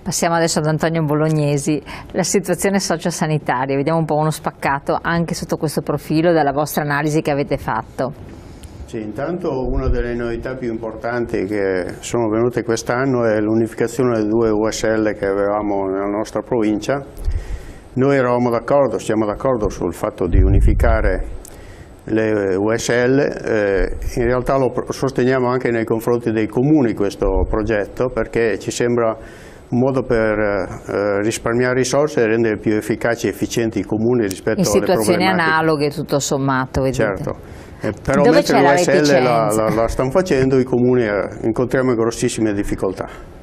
Passiamo adesso ad Antonio Bolognesi. La situazione sociosanitaria, vediamo un po' uno spaccato anche sotto questo profilo dalla vostra analisi che avete fatto. Sì, intanto una delle novità più importanti che sono venute quest'anno è l'unificazione delle due USL che avevamo nella nostra provincia. Noi eravamo d'accordo, siamo d'accordo sul fatto di unificare le USL, in realtà lo sosteniamo anche nei confronti dei comuni questo progetto, perché ci sembra un modo per risparmiare risorse e rendere più efficaci e efficienti i comuni rispetto alle problematiche. In situazioni analoghe tutto sommato, vedete. Certo, però mentre le USL la stanno facendo, i comuni incontriamo grossissime difficoltà.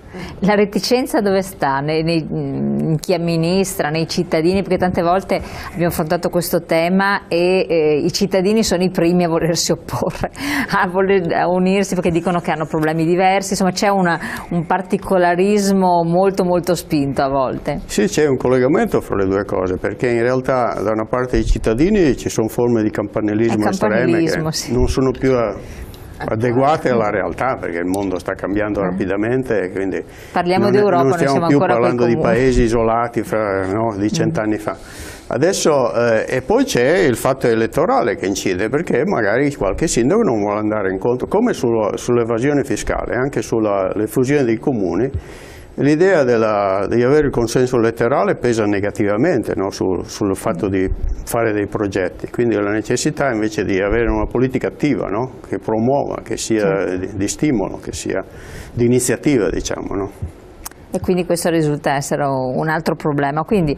La reticenza dove sta? In chi amministra, nei cittadini? Perché tante volte abbiamo affrontato questo tema e i cittadini sono i primi a volersi opporre, a unirsi perché dicono che hanno problemi diversi, insomma c'è un particolarismo molto molto spinto a volte. Sì, c'è un collegamento fra le due cose, perché in realtà da una parte dei cittadini ci sono forme di campanilismo estreme che sì, non sono più adeguate alla realtà, perché il mondo sta cambiando rapidamente, quindi parliamo di Europa, non stiamo più parlando di paesi isolati di 100 anni fa. Adesso, e poi c'è il fatto elettorale che incide, perché magari qualche sindaco non vuole andare incontro, come sull'evasione fiscale, anche sulle fusioni dei comuni. L'idea di avere il consenso elettorale pesa negativamente sul fatto di fare dei progetti, quindi la necessità invece di avere una politica attiva, che promuova, che sia di stimolo, che sia di iniziativa, diciamo. E quindi questo risulta essere un altro problema, quindi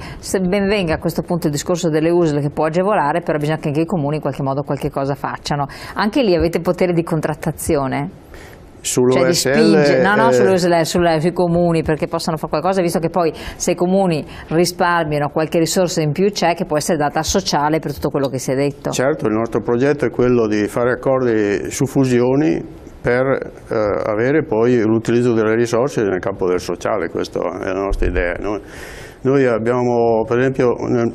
ben venga a questo punto il discorso delle USL che può agevolare, però bisogna che anche i comuni in qualche modo qualche cosa facciano. Anche lì avete potere di contrattazione? Cioè di spingere, sui comuni perché possano fare qualcosa, visto che poi se i comuni risparmiano qualche risorsa in più c'è che può essere data al sociale per tutto quello che si è detto. Certo, il nostro progetto è quello di fare accordi su fusioni per avere poi l'utilizzo delle risorse nel campo del sociale, questa è la nostra idea. Noi abbiamo, per esempio,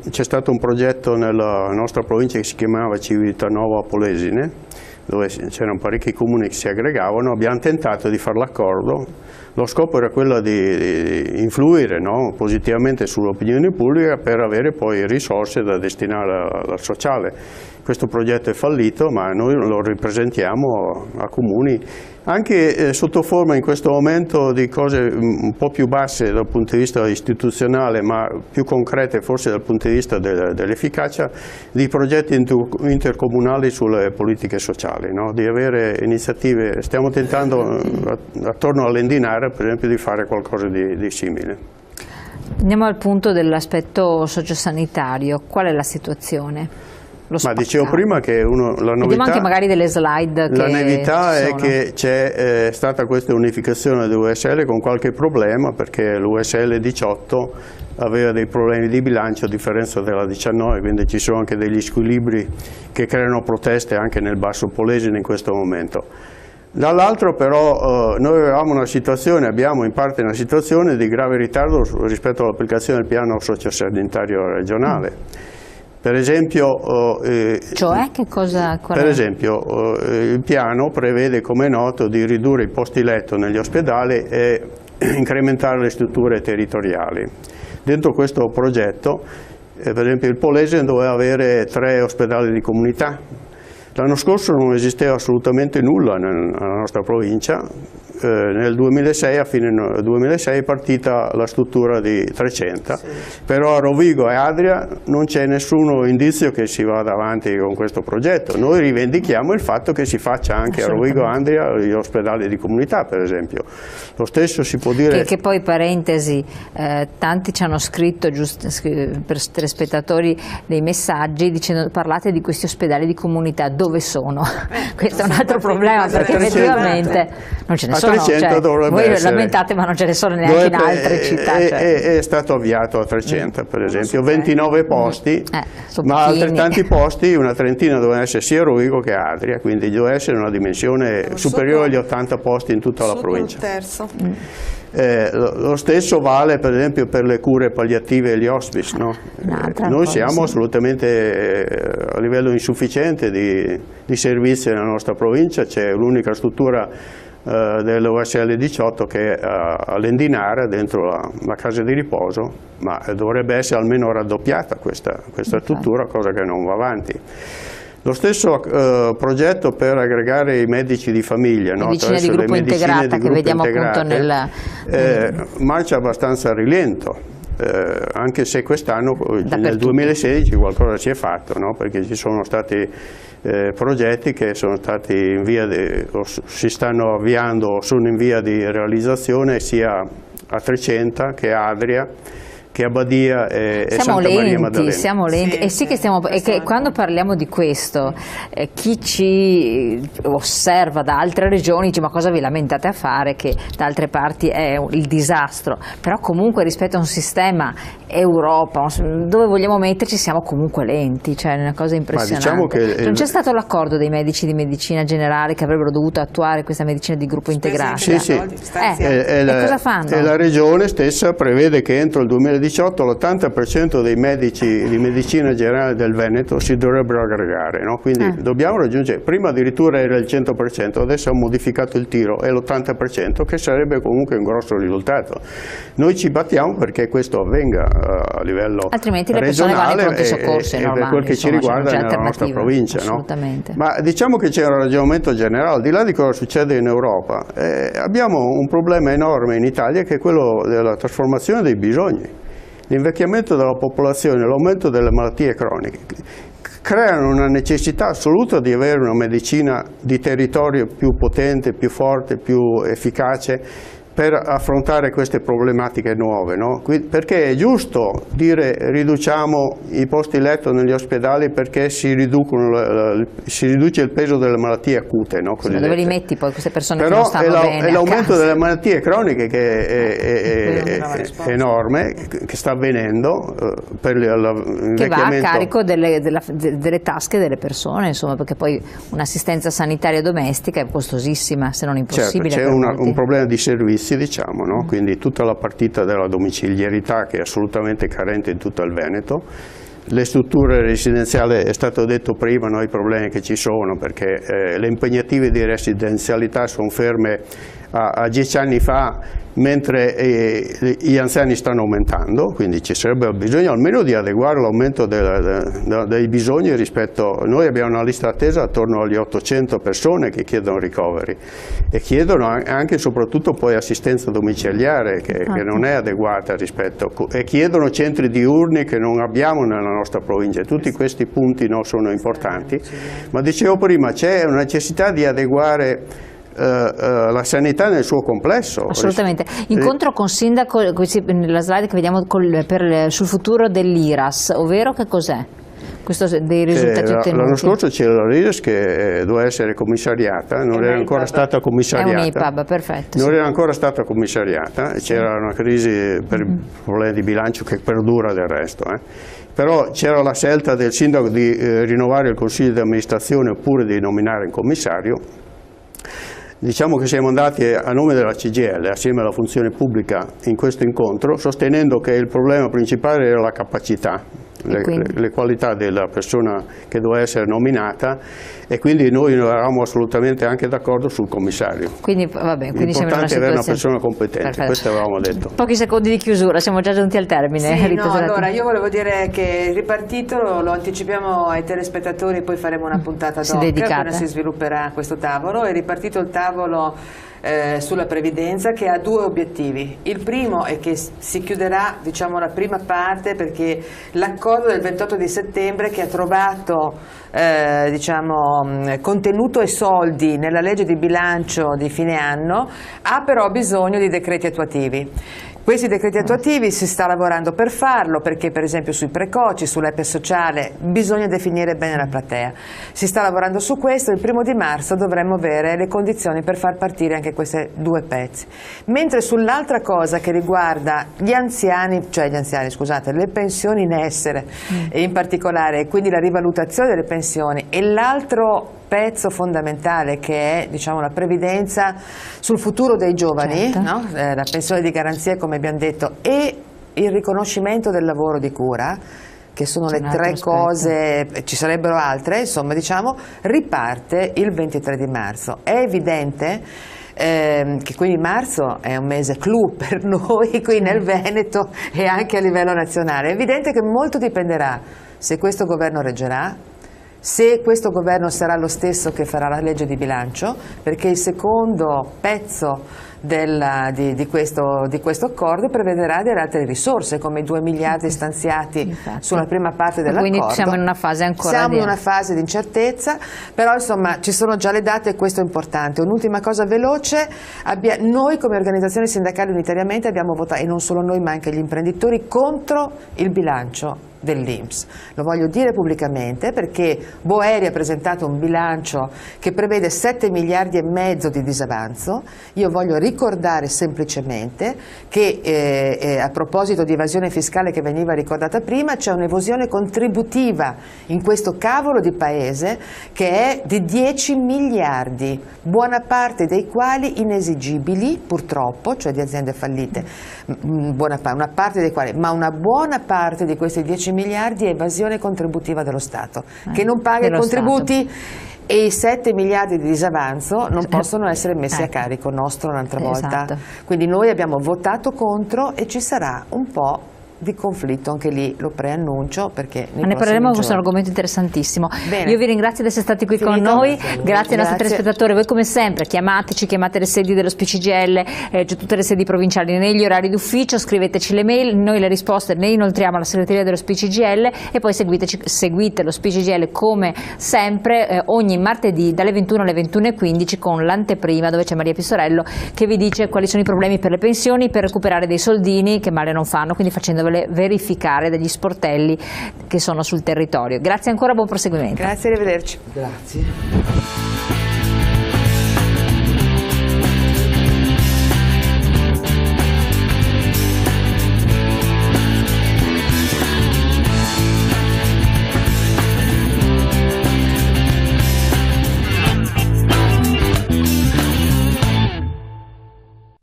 c'è stato un progetto nella nostra provincia che si chiamava Civitanova Polesine, dove c'erano parecchi comuni che si aggregavano, abbiamo tentato di fare l'accordo, lo scopo era quello di influire positivamente sull'opinione pubblica per avere poi risorse da destinare al sociale. Questo progetto è fallito, ma noi lo ripresentiamo a comuni, anche sotto forma in questo momento di cose un po' più basse dal punto di vista istituzionale, ma più concrete forse dal punto di vista dell'efficacia, di progetti intercomunali sulle politiche sociali, di avere iniziative. Stiamo tentando attorno all'Endinara, per esempio, di fare qualcosa di simile. Andiamo al punto dell'aspetto sociosanitario. Qual è la situazione? Ma dicevo prima che la novità, anche magari delle slide la novità è che c'è stata questa unificazione dell'USL con qualche problema, perché l'USL 18 aveva dei problemi di bilancio a differenza della 19, quindi ci sono anche degli squilibri che creano proteste anche nel Basso Polesine in questo momento. Dall'altro però noi abbiamo in parte una situazione di grave ritardo rispetto all'applicazione del piano sociosanitario regionale. Per esempio, il piano prevede, come è noto, di ridurre i posti letto negli ospedali e incrementare le strutture territoriali. Dentro questo progetto, per esempio, il Polesine doveva avere 3 ospedali di comunità. L'anno scorso non esisteva assolutamente nulla nella nostra provincia. Nel 2006, a fine 2006 è partita la struttura di 300, però a Rovigo e Adria non c'è nessun indizio che si vada avanti con questo progetto. Noi rivendichiamo il fatto che si faccia anche a Rovigo e Adria gli ospedali di comunità, per esempio. Lo stesso si può dire... Che poi, parentesi, tanti ci hanno scritto, per telespettatori, dei messaggi dicendo: parlate di questi ospedali di comunità, dove sono? Questo è un altro problema, perché effettivamente non ce ne sono. Voi lamentate, ma non ce ne sono neanche in altre città. È stato avviato a 300, per esempio, 29 posti, ma altrettanti posti, una trentina dovevano essere sia a Rovigo che a Adria, quindi deve essere una dimensione superiore agli 80 posti in tutta la provincia. Lo stesso vale per esempio per le cure palliative e gli hospice. Noi siamo assolutamente a livello insufficiente di servizi nella nostra provincia, c'è l'unica struttura dell'OSL 18 che è all'Endinara, dentro la casa di riposo, ma dovrebbe essere almeno raddoppiata questa struttura, cosa che non va avanti. Lo stesso progetto per aggregare i medici di famiglia, medicina di gruppo integrata che vediamo appunto marcia abbastanza a rilento, anche se quest'anno, nel 2016, qualcosa si è fatto, no? Perché ci sono stati progetti che sono stati in via si stanno avviando o sono in via di realizzazione sia a Trecenta che a Adria, che a Badia e Santa Maria Maddalena. Siamo lenti, sì, sì che stiamo, e che quando parliamo di questo, chi ci osserva da altre regioni dice ma cosa vi lamentate a fare, che da altre parti è il disastro, però comunque rispetto a un sistema Europa, dove vogliamo metterci, siamo comunque lenti, cioè è una cosa impressionante. Ma diciamo che non c'è stato l'accordo dei medici di medicina generale che avrebbero dovuto attuare questa medicina di gruppo integrata? Sì, sì. E cosa fanno? E la regione stessa prevede che entro il 2018 l'80% dei medici di medicina generale del Veneto si dovrebbero aggregare, no? Quindi dobbiamo raggiungere, prima addirittura era il 100%, adesso ha modificato il tiro, è l'80%, che sarebbe comunque un grosso risultato. Noi ci battiamo perché questo avvenga a livello altrimenti le persone vanno ai pronti soccorsi normali, per quel che ci riguarda nella nostra provincia, no? Ma diciamo che c'è un ragionamento generale, al di là di cosa succede in Europa, abbiamo un problema enorme in Italia che è quello della trasformazione dei bisogni. L'invecchiamento della popolazione e l'aumento delle malattie croniche creano una necessità assoluta di avere una medicina di territorio più potente, più forte, più efficace per affrontare queste problematiche nuove, no? Perché è giusto dire riduciamo i posti letto negli ospedali perché si riduce il peso delle malattie acute, no? Sì, ma dove li metti poi queste persone che non stanno bene? È l'aumento delle malattie croniche che è enorme, che sta avvenendo per l'invecchiamento. Che va a carico delle tasche delle persone, insomma, perché poi un'assistenza sanitaria domestica è costosissima, se non impossibile. Certo, c'è un problema di servizi, diciamo, no? Quindi tutta la partita della domiciliarità che è assolutamente carente in tutto il Veneto. Le strutture residenziali, è stato detto prima, no, i problemi che ci sono, perché le impegnative di residenzialità sono ferme a 10 anni fa, mentre gli anziani stanno aumentando, quindi ci sarebbe bisogno almeno di adeguare l'aumento dei bisogni rispetto. Noi abbiamo una lista attesa attorno agli 800 persone che chiedono ricoveri e chiedono anche e soprattutto poi assistenza domiciliare che non è adeguata rispetto, e chiedono centri diurni che non abbiamo nella nostra provincia. Tutti questi punti, no, sono importanti, ma dicevo prima c'è una necessità di adeguare la sanità nel suo complesso. Assolutamente. Incontro con sindaco, nella slide che vediamo sul futuro dell'IRAS, ovvero che cos'è? Questo dei risultati ottenuti. L'anno scorso c'era l'IRAS che doveva essere commissariata, non era ancora stata commissariata. È un IPAB, perfetto. Non era ancora stata commissariata, c'era una crisi per problemi di bilancio che perdura del resto. Però c'era la scelta del sindaco di rinnovare il consiglio di amministrazione oppure di nominare un commissario. Diciamo che siamo andati a nome della CGIL, assieme alla funzione pubblica, in questo incontro, sostenendo che il problema principale era la capacità, le qualità della persona che doveva essere nominata, e quindi noi eravamo assolutamente anche d'accordo sul commissario. Quindi, vabbè, quindi l'importante è avere una persona competente. Perfetto. Questo avevamo detto. Pochi secondi di chiusura, siamo già giunti al termine. Sì, no, allora io volevo dire che il ripartito lo anticipiamo ai telespettatori, poi faremo una puntata dopo appena si svilupperà questo tavolo. È ripartito il tavolo sulla previdenza, che ha due obiettivi. Il primo è che si chiuderà, diciamo, la prima parte, perché l'accordo del 28 di settembre, che ha trovato diciamo, contenuto e soldi nella legge di bilancio di fine anno, ha però bisogno di decreti attuativi. Questi decreti attuativi si sta lavorando per farlo, perché per esempio sui precoci, sull'EPE sociale, bisogna definire bene la platea. Si sta lavorando su questo, il 1° di marzo dovremmo avere le condizioni per far partire anche questi due pezzi. Mentre sull'altra cosa che riguarda gli anziani, scusate, le pensioni in essere, e in particolare quindi la rivalutazione delle pensioni, e l'altro pezzo fondamentale che è, diciamo, la previdenza sul futuro dei giovani, certo, no? La pensione di garanzia, come abbiamo detto, e il riconoscimento del lavoro di cura, che sono le tre cose, ci sarebbero altre, insomma, diciamo, riparte il 23 di marzo. È evidente che quindi marzo è un mese clou per noi qui nel Veneto e anche a livello nazionale. È evidente che molto dipenderà se questo governo reggerà, se questo governo sarà lo stesso che farà la legge di bilancio, perché il secondo pezzo di questo accordo prevederà delle altre risorse, come i 2 miliardi stanziati sulla prima parte dell'accordo. Quindi siamo in una fase ancora siamo in una fase di incertezza, però insomma ci sono già le date e questo è importante. Un'ultima cosa veloce, noi come organizzazione sindacale unitariamente abbiamo votato, e non solo noi ma anche gli imprenditori, contro il bilancio dell'INPS. Lo voglio dire pubblicamente perché Boeri ha presentato un bilancio che prevede 7 miliardi e mezzo di disavanzo. Io voglio ricordare semplicemente che a proposito di evasione fiscale che veniva ricordata prima, c'è un'evasione contributiva in questo cavolo di paese che è di 10 miliardi, buona parte dei quali inesigibili purtroppo, cioè di aziende fallite, una parte dei quali, ma una buona parte di questi 10 miliardi è evasione contributiva dello Stato, che non paga i contributi e i 7 miliardi di disavanzo non possono essere messi a carico nostro un'altra volta. Quindi noi abbiamo votato contro e ci sarà un po' di conflitto, anche lì lo preannuncio perché ne parleremo, questo è un argomento interessantissimo. Bene. Io vi ringrazio di essere stati qui con noi, grazie ai nostri telespettatori. Voi come sempre chiamateci, chiamate le sedi dello SPCGL, c'è tutte le sedi provinciali negli orari d'ufficio, scriveteci le mail, noi le risposte le inoltriamo alla segreteria dello SPCGL e poi seguite lo SPCGL come sempre ogni martedì dalle 21 alle 21:15 con l'anteprima dove c'è Maria Pissorello che vi dice quali sono i problemi per le pensioni, per recuperare dei soldini che male non fanno, quindi facendovele verificare dagli sportelli che sono sul territorio. Grazie ancora, buon proseguimento. Grazie, arrivederci. Grazie.